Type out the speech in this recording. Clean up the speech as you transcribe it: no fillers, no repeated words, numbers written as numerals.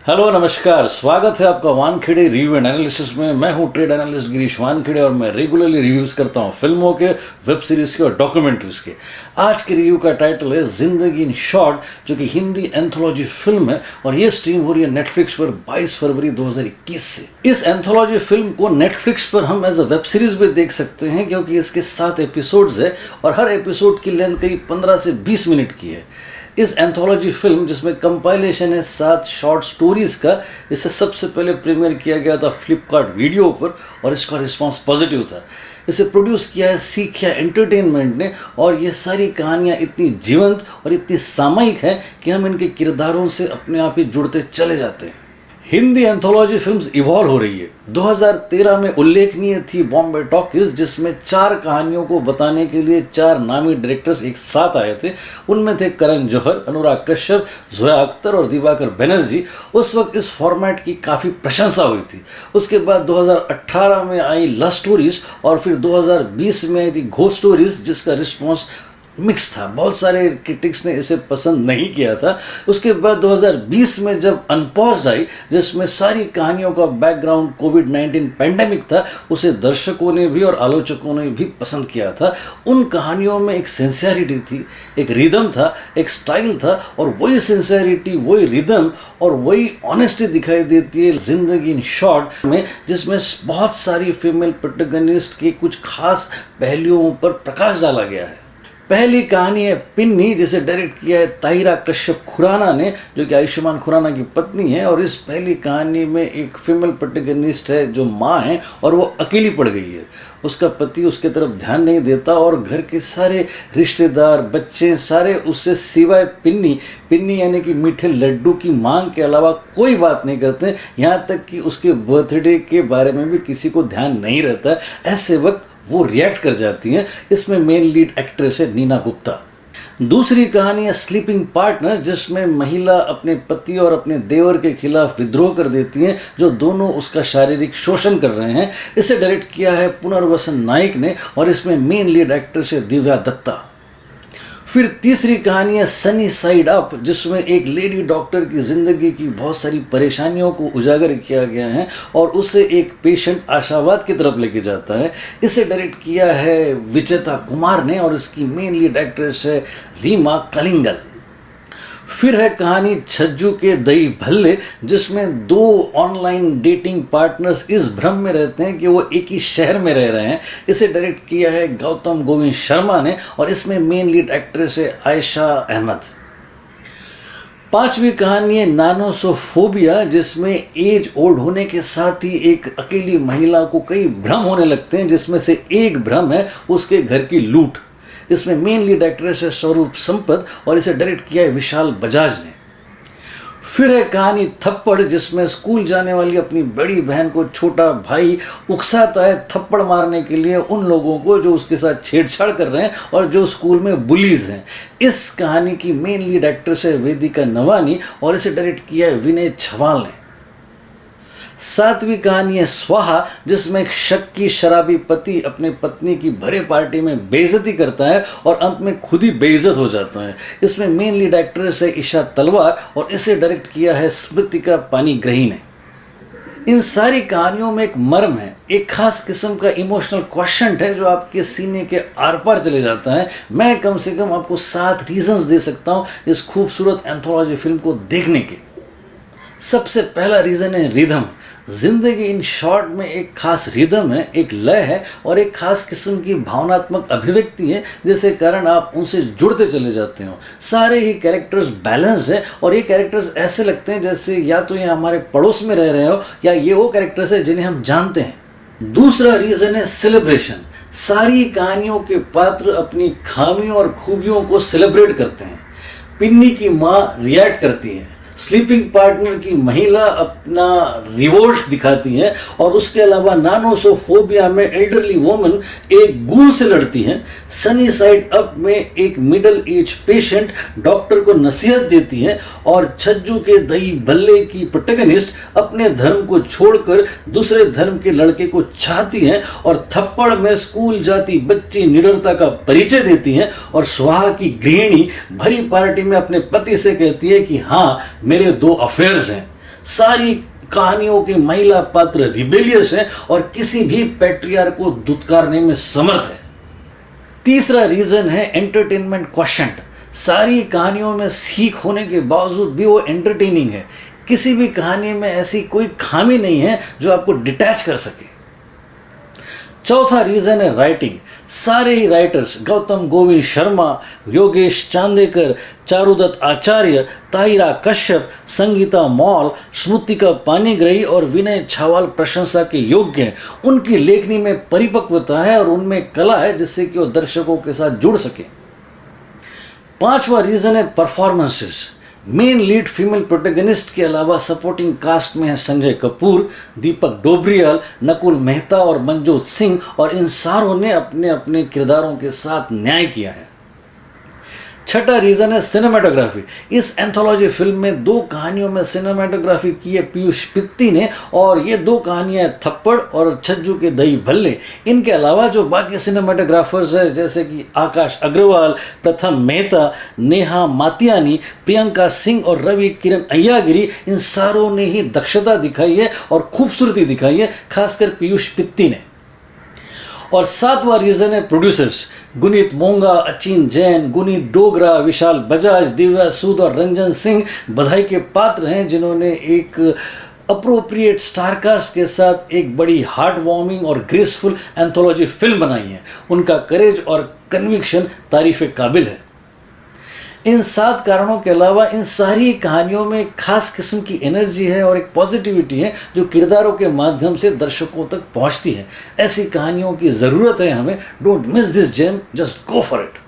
Hello नमस्कार, स्वागत है आपका वानखेड़े रिव्यू एंड एनालिसिस में। मैं हूं ट्रेड एनालिस्ट गिरीश वानखेड़े और मैं रेगुलरली रिव्यूज करता हूं फिल्मों के, वेब सीरीज के और डॉक्यूमेंट्रीज के। आज के रिव्यू का टाइटल है जिंदगी इन शॉर्ट, जो कि हिंदी एंथोलॉजी फिल्म है और ये स्ट्रीम हो रही है नेटफ्लिक्स पर 22 फरवरी 2021 से। इस एंथोलॉजी फिल्म को नेटफ्लिक्स पर हम एज अ वेब सीरीज भी देख सकते हैं क्योंकि इसके 7 एपिसोड्स है और हर एपिसोड की लेंथ करीब 15 से 20 मिनट की है। इस एंथोलॉजी फिल्म जिसमें कंपाइलेशन है 7 शॉर्ट स्टोरीज का, इसे सबसे पहले प्रीमियर किया गया था फ्लिपकार्ट वीडियो पर और इसका रिस्पांस पॉजिटिव था। इसे प्रोड्यूस किया है सीखिया एंटरटेनमेंट ने और ये सारी कहानियाँ इतनी जीवंत और इतनी सामयिक हैं कि हम इनके किरदारों से अपने आप ही जुड़ते चले जाते हैं। हिंदी एंथोलॉजी फिल्म्स इवॉल्व हो रही है। 2013 में उल्लेखनीय थी बॉम्बे टॉकीज, जिसमें 4 कहानियों को बताने के लिए 4 नामी डायरेक्टर्स एक साथ आए थे। उनमें थे करण जौहर, अनुराग कश्यप, जोया अख्तर और दिवाकर बनर्जी। उस वक्त इस फॉर्मेट की काफ़ी प्रशंसा हुई थी। उसके बाद 2018 में आई लव स्टोरीज और फिर 2020 में आई थी घोस्ट स्टोरीज, जिसका रिस्पॉन्स मिक्स था। बहुत सारे क्रिटिक्स ने इसे पसंद नहीं किया था। उसके बाद 2020 में जब अनपॉज्ड आई, जिसमें सारी कहानियों का बैकग्राउंड कोविड-19 पैंडेमिक था, उसे दर्शकों ने भी और आलोचकों ने भी पसंद किया था। उन कहानियों में एक सिंसियरिटी थी, एक रिदम था, एक स्टाइल था और वही सिंसियरिटी, वही रिदम और वही ऑनेस्टी दिखाई देती है जिंदगी इन शॉर्ट में, जिसमें बहुत सारी फीमेल प्रोटैगनिस्ट के कुछ खास पहलुओं पर प्रकाश डाला गया है। पहली कहानी है पिन्नी, जिसे डायरेक्ट किया है ताहिरा कश्यप खुराना ने, जो कि आयुष्मान खुराना की पत्नी है। और इस पहली कहानी में एक फीमेल प्रोटैगनिस्ट है जो माँ है और वो अकेली पड़ गई है। उसका पति उसके तरफ ध्यान नहीं देता और घर के सारे रिश्तेदार, बच्चे सारे उससे सिवाय पिन्नी यानी कि मीठे लड्डू की मांग के अलावा कोई बात नहीं करते। यहाँ तक कि उसके बर्थडे के बारे में भी किसी को ध्यान नहीं रहता। ऐसे वक्त वो रिएक्ट कर जाती हैं। इसमें मेन लीड एक्ट्रेस है नीना गुप्ता। दूसरी कहानी है स्लीपिंग पार्टनर, जिसमें महिला अपने पति और अपने देवर के खिलाफ विद्रोह कर देती हैं, जो दोनों उसका शारीरिक शोषण कर रहे हैं। इसे डायरेक्ट किया है पुनर्वसन नाइक ने और इसमें मेन लीड एक्ट्रेस है दिव्या दत्ता। फिर तीसरी कहानी है सनी साइड अप, जिसमें एक लेडी डॉक्टर की जिंदगी की बहुत सारी परेशानियों को उजागर किया गया है और उसे एक पेशेंट आशावाद की तरफ लेके जाता है। इसे डायरेक्ट किया है विजेता कुमार ने और इसकी मेन लीड एक्ट्रेस है रीमा कलिंगल। फिर है कहानी छज्जू के दही भल्ले, जिसमें 2 ऑनलाइन डेटिंग पार्टनर्स इस भ्रम में रहते हैं कि वो एक ही शहर में रह रहे हैं। इसे डायरेक्ट किया है गौतम गोविंद शर्मा ने और इसमें मेन लीड एक्ट्रेस है आयशा अहमद। 5वीं कहानी है नानोसोफोबिया, जिसमें एज ओल्ड होने के साथ ही एक अकेली महिला को कई भ्रम होने लगते हैं, जिसमें से एक भ्रम है उसके घर की लूट। इसमें मेन लीड एक्ट्रेस है स्वरूप संपत और इसे डायरेक्ट किया है विशाल बजाज ने। फिर है कहानी थप्पड़, जिसमें स्कूल जाने वाली अपनी बड़ी बहन को छोटा भाई उकसाता है थप्पड़ मारने के लिए उन लोगों को जो उसके साथ छेड़छाड़ कर रहे हैं और जो स्कूल में बुलीज हैं। इस कहानी की मेन लीड एक्ट्रेस है वेदिका नवानी और इसे डायरेक्ट किया है विनय छवाल ने। 7वीं कहानी है स्वाहा, जिसमें एक शक्की शराबी पति अपने पत्नी की भरे पार्टी में बेइज्जती करता है और अंत में खुद ही बेइज्जत हो जाता है। इसमें मेन लीड एक्ट्रेस है ईशा तलवार और इसे डायरेक्ट किया है स्मृतिका पानीग्रही ने। इन सारी कहानियों में एक मर्म है, एक खास किस्म का इमोशनल क्वेश्चन है जो आपके सीने के आर पार चले जाता है। मैं कम से कम आपको 7 रीजंस दे सकता हूँ इस खूबसूरत एंथोलॉजी फिल्म को देखने के। सबसे पहला रीज़न है रिदम। जिंदगी इन शॉर्ट में एक खास रिदम है, एक लय है और एक खास किस्म की भावनात्मक अभिव्यक्ति है, जिसके कारण आप उनसे जुड़ते चले जाते हो। सारे ही कैरेक्टर्स बैलेंस्ड है और ये कैरेक्टर्स ऐसे लगते हैं जैसे या तो ये हमारे पड़ोस में रह रहे हो या ये वो कैरेक्टर्स है जिन्हें हम जानते हैं। दूसरा रीज़न है सेलिब्रेशन। सारी कहानियों के पात्र अपनी खामियों और खूबियों को सेलिब्रेट करते हैं। पिन्नी की माँ रिएक्ट करती है, स्लीपिंग पार्टनर की महिला अपना रिवोल्ट दिखाती है और उसके अलावा नानोसोफोबिया में एल्डरली वुमन एक गूल से लड़ती है। सनी साइड अप में एक मिडिल एज पेशेंट डॉक्टर को नसीहत देती है और छज्जू के दही भल्ले की प्रोटैगनिस्ट अपने धर्म को छोड़कर दूसरे धर्म के लड़के को चाहती है और थप्पड़ में स्कूल जाती बच्ची निडरता का परिचय देती है और स्वाहा की गृहिणी भरी पार्टी में अपने पति से कहती है कि हाँ, मेरे 2 अफेयर्स हैं। सारी कहानियों के महिला पात्र रिबेलियस हैं और किसी भी पैट्रियार्क को दुत्कारने में समर्थ है। तीसरा रीजन है एंटरटेनमेंट क्वोशंट। सारी कहानियों में सीख होने के बावजूद भी वो एंटरटेनिंग है। किसी भी कहानी में ऐसी कोई खामी नहीं है जो आपको डिटैच कर सके। चौथा रीजन है राइटिंग। सारे ही राइटर्स गौतम गोविंद शर्मा, योगेश चांदेकर, चारुदत्त आचार्य, ताहिरा कश्यप, संगीता मॉल, स्मृतिका पानीग्राही और विनय छावाल प्रशंसा के योग्य हैं। उनकी लेखनी में परिपक्वता है और उनमें कला है जिससे कि वो दर्शकों के साथ जुड़ सके। पांचवा रीजन है performances. Main lead female protagonist के अलावा सपोर्टिंग कास्ट में है संजय कपूर, दीपक डोबरियाल, नकुल मेहता और मनजोत सिंह, और इन सारों ने अपने अपने किरदारों के साथ न्याय किया है। छठा रीजन है सिनेमाटोग्राफी। इस एंथोलॉजी फिल्म में 2 कहानियों में सिनेमाटोग्राफी की है पीयूष पित्ती ने, और ये 2 कहानियां थप्पड़ और छज्जू के दही भल्ले। इनके अलावा जो बाकी सिनेमाटोग्राफर्स हैं जैसे कि आकाश अग्रवाल, प्रथम मेहता, नेहा मातियानी, प्रियंका सिंह और रवि किरण अय्यागिरी, इन सारों ने ही दक्षता दिखाई है और खूबसूरती दिखाई है, खासकर पीयूष पित्ती ने। और 7वां रीजन है प्रोड्यूसर्स। गुनीत मोंगा, अचिन जैन, गुनीत डोगरा, विशाल बजाज, दिव्या सूद और रंजन सिंह बधाई के पात्र हैं जिन्होंने एक अप्रोप्रिएट स्टारकास्ट के साथ एक बड़ी हार्ट वार्मिंग और ग्रेसफुल एंथोलॉजी फिल्म बनाई है। उनका करेज और कन्विक्शन तारीफ काबिल है। इन 7 कारणों के अलावा इन सारी कहानियों में एक खास किस्म की एनर्जी है और एक पॉजिटिविटी है जो किरदारों के माध्यम से दर्शकों तक पहुंचती है। ऐसी कहानियों की ज़रूरत है हमें। Don't miss this gem, just go for it.